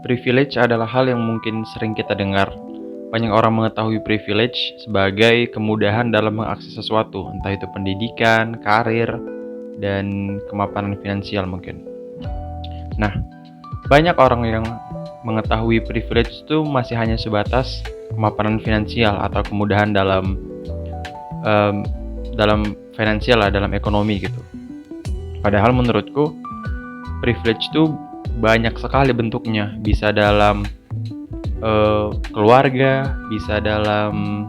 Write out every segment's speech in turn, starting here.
Privilege adalah hal yang mungkin sering kita dengar. Banyak orang mengetahui privilege sebagai kemudahan dalam mengakses sesuatu, entah itu pendidikan, karir, dan kemapanan finansial mungkin. Nah, banyak orang yang mengetahui privilege itu masih hanya sebatas kemapanan finansial atau kemudahan dalam finansial lah, dalam ekonomi gitu. Padahal menurutku privilege itu banyak sekali bentuknya, bisa dalam keluarga, bisa dalam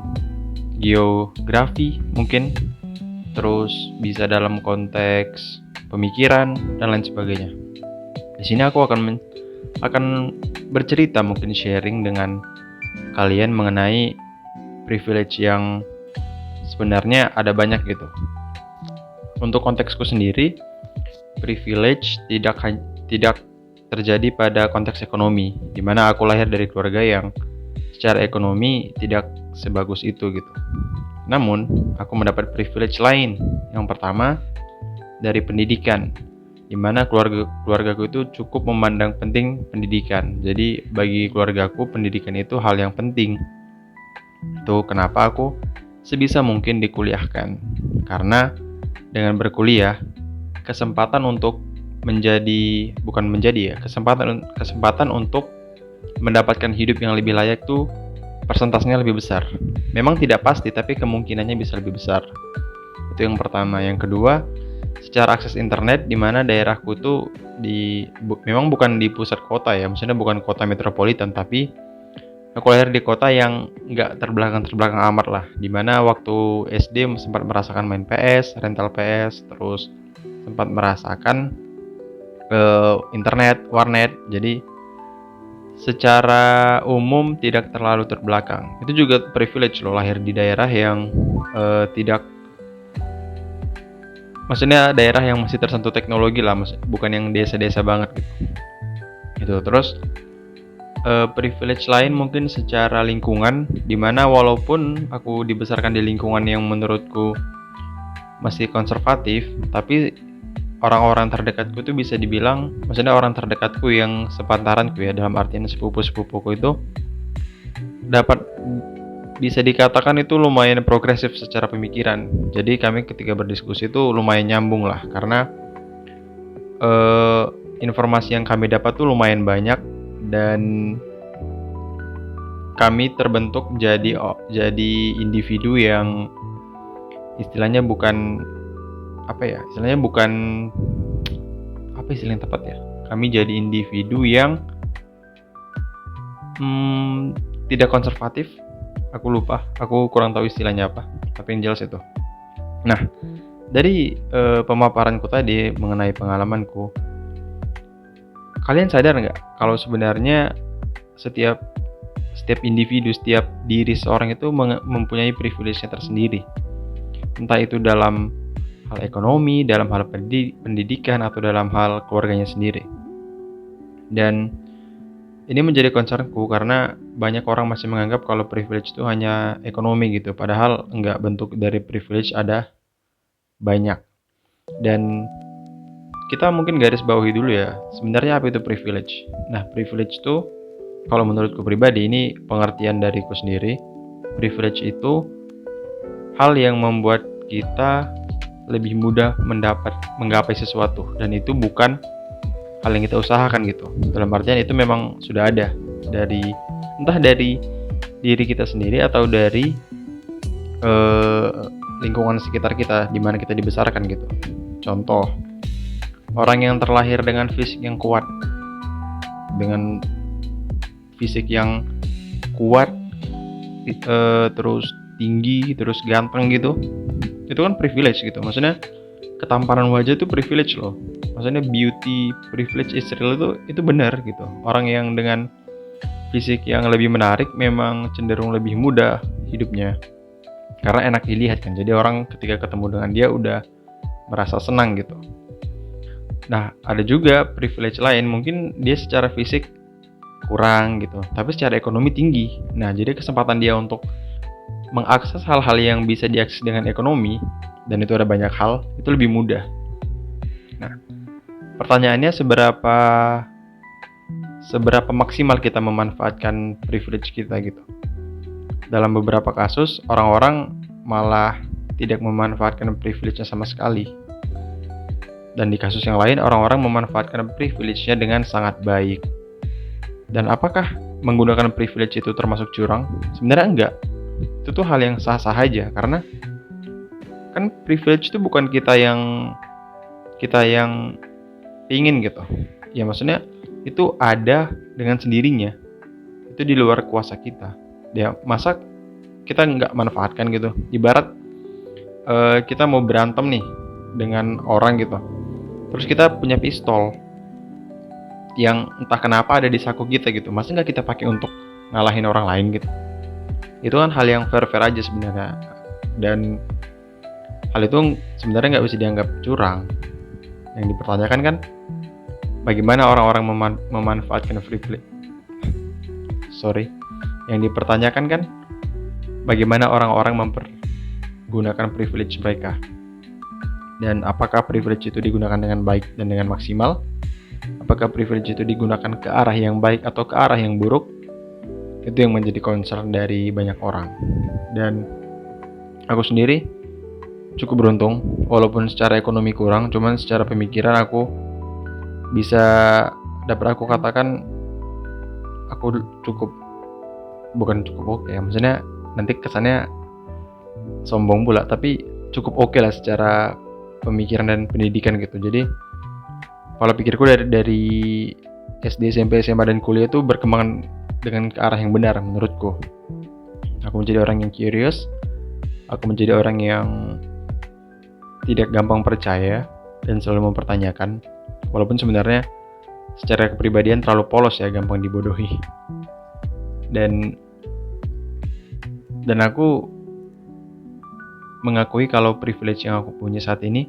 geografi mungkin, terus bisa dalam konteks pemikiran dan lain sebagainya. Di sini aku akan bercerita, mungkin sharing dengan kalian mengenai privilege yang sebenarnya ada banyak gitu. Untuk konteksku sendiri, privilege tidak terjadi pada konteks ekonomi, di mana aku lahir dari keluarga yang secara ekonomi tidak sebagus itu gitu. Namun, aku mendapat privilege lain. Yang pertama, dari pendidikan, di mana keluargaku itu cukup memandang penting pendidikan. Jadi, bagi keluargaku pendidikan itu hal yang penting. Itu kenapa aku sebisa mungkin dikuliahkan. Karena dengan berkuliah, kesempatan untuk kesempatan untuk mendapatkan hidup yang lebih layak tuh persentasenya lebih besar. Memang tidak pasti, tapi kemungkinannya bisa lebih besar. Itu yang pertama. Yang kedua, secara akses internet, di mana daerahku tuh memang bukan di pusat kota ya, maksudnya bukan kota metropolitan, tapi aku lahir di kota yang nggak terbelakang amat lah, di mana waktu SD sempat merasakan main PS, rental PS, terus sempat merasakan internet, warnet. Jadi secara umum tidak terlalu terbelakang. Itu juga privilege loh, lahir di daerah yang maksudnya daerah yang masih tersentuh teknologi lah, bukan yang desa-desa banget gitu. Terus privilege lain mungkin secara lingkungan, dimana walaupun aku dibesarkan di lingkungan yang menurutku masih konservatif, tapi orang-orang terdekatku itu bisa dibilang, maksudnya orang terdekatku yang sepantaranku ya, dalam artian sepupu-sepupuku itu bisa dikatakan itu lumayan progresif secara pemikiran. Jadi kami ketika berdiskusi itu lumayan nyambung lah, karena informasi yang kami dapat tuh lumayan banyak, dan kami terbentuk jadi individu yang istilahnya bukan apa istilah yang tepat ya. Kami jadi individu yang tidak konservatif. Aku lupa, aku kurang tahu istilahnya apa, tapi yang jelas itu. Nah, dari pemaparanku tadi mengenai pengalamanku, kalian sadar nggak kalau sebenarnya setiap individu, setiap diri seorang itu mempunyai privilege-nya tersendiri, entah itu dalam hal ekonomi, dalam hal pendidikan, atau dalam hal keluarganya sendiri. Dan ini menjadi concernku karena banyak orang masih menganggap kalau privilege itu hanya ekonomi gitu, padahal enggak, bentuk dari privilege ada banyak. Dan kita mungkin garis bawahi dulu ya, sebenarnya apa itu privilege. Nah, privilege itu kalau menurutku pribadi, ini pengertian dariku sendiri, privilege itu hal yang membuat kita lebih mudah menggapai sesuatu, dan itu bukan hal yang kita usahakan gitu. Dalam artian itu memang sudah ada entah dari diri kita sendiri atau dari lingkungan sekitar kita di mana kita dibesarkan gitu. Contoh, orang yang terlahir dengan fisik yang kuat, terus tinggi, terus ganteng gitu, itu kan privilege gitu. Maksudnya ketampanan wajah itu privilege loh. Maksudnya beauty privilege is real, itu benar gitu. Orang yang dengan fisik yang lebih menarik memang cenderung lebih mudah hidupnya, karena enak dilihat kan. Jadi orang ketika ketemu dengan dia udah merasa senang gitu. Nah, ada juga privilege lain, mungkin dia secara fisik kurang gitu, tapi secara ekonomi tinggi. Nah, jadi kesempatan dia untuk mengakses hal-hal yang bisa diakses dengan ekonomi, dan itu ada banyak hal, itu lebih mudah. Nah, pertanyaannya seberapa maksimal kita memanfaatkan privilege kita gitu. Dalam beberapa kasus, orang-orang malah tidak memanfaatkan privilege-nya sama sekali. Dan di kasus yang lain, orang-orang memanfaatkan privilege-nya dengan sangat baik. Dan apakah menggunakan privilege itu termasuk curang? Sebenarnya enggak. Itu tuh hal yang sah-sah aja, karena kan privilege itu bukan kita yang ingin gitu. Ya maksudnya itu ada dengan sendirinya. Itu di luar kuasa kita. Ya masa kita nggak manfaatkan gitu. Ibarat kita mau berantem nih dengan orang gitu. Terus kita punya pistol yang entah kenapa ada di saku kita gitu. Masa nggak kita pakai untuk ngalahin orang lain gitu? Itu kan hal yang fair-fair aja sebenarnya. Dan hal itu sebenarnya nggak bisa dianggap curang. Yang dipertanyakan kan bagaimana orang-orang memanfaatkan privilege. Yang dipertanyakan kan bagaimana orang-orang mempergunakan privilege mereka. Dan apakah privilege itu digunakan dengan baik dan dengan maksimal? Apakah privilege itu digunakan ke arah yang baik atau ke arah yang buruk? Itu yang menjadi concern dari banyak orang. Dan aku sendiri cukup beruntung, walaupun secara ekonomi kurang, cuman secara pemikiran aku bisa dapat aku katakan aku bukan cukup oke, maksudnya nanti kesannya sombong pula, tapi cukup oke lah secara pemikiran dan pendidikan gitu. Jadi pola pikirku dari SD, SMP, SMA, dan kuliah itu berkembang dengan ke arah yang benar menurutku. Aku menjadi orang yang curious, aku menjadi orang yang tidak gampang percaya dan selalu mempertanyakan, walaupun sebenarnya secara kepribadian terlalu polos ya, gampang dibodohi. Dan aku mengakui kalau privilege yang aku punya saat ini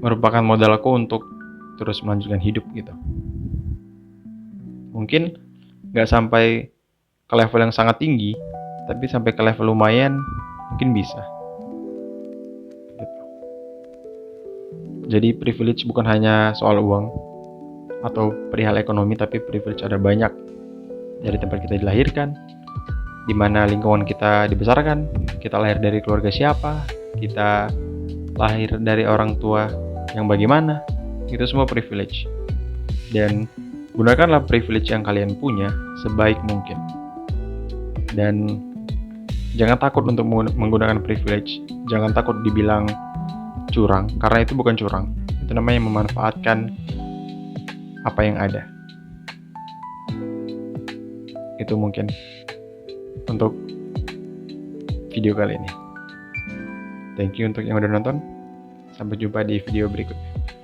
merupakan modalku untuk terus melanjutkan hidup gitu. Mungkin gak sampai ke level yang sangat tinggi, tapi sampai ke level lumayan mungkin bisa gitu. Jadi privilege bukan hanya soal uang atau perihal ekonomi, tapi privilege ada banyak. Dari tempat kita dilahirkan, di mana lingkungan kita dibesarkan, kita lahir dari keluarga siapa, kita lahir dari orang tua yang bagaimana, itu semua privilege. Dan gunakanlah privilege yang kalian punya sebaik mungkin. Dan jangan takut untuk menggunakan privilege. Jangan takut dibilang curang, karena itu bukan curang. Itu namanya memanfaatkan apa yang ada. Itu mungkin untuk video kali ini. Thank you untuk yang udah nonton. Sampai jumpa di video berikutnya.